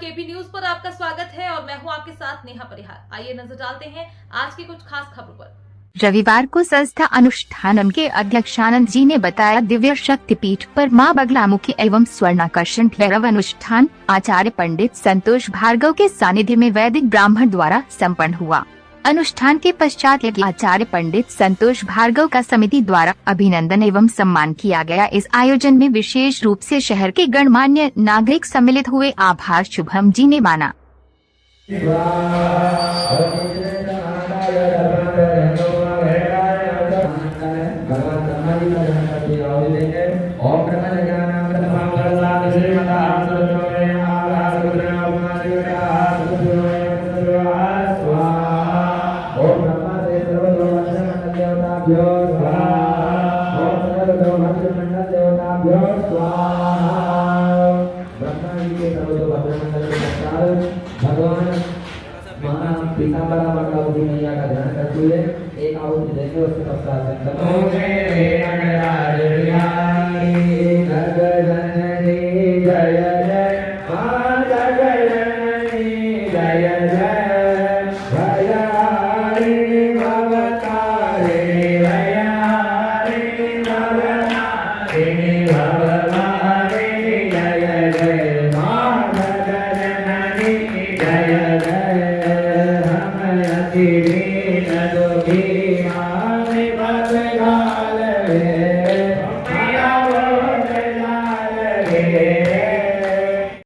KP news पर आपका स्वागत है और मैं हूं आपके साथ नेहा परिहार। आइए नजर डालते हैं आज की कुछ खास खबरों पर। रविवार को संस्था अनुष्ठानम के अध्यक्ष आनंद जी ने बताया, दिव्य शक्तिपीठ पर मां बगलामुखी एवं स्वर्णाकर्षण भैरव अनुष्ठान आचार्य पंडित संतोष भार्गव के सानिध्य में वैदिक ब्राह्मण द्वारा संपन्न हुआ। अनुष्ठान के पश्चात आचार्य पंडित संतोष भार्गव का समिति द्वारा अभिनंदन एवं सम्मान किया गया। इस आयोजन में विशेष रूप से शहर के गणमान्य नागरिक सम्मिलित हुए। आभार शुभम जी ने माना। भगवान पीताम्बरा माता मैया का ध्यान करते हुए एक आहुति देंगे। उसके पश्चात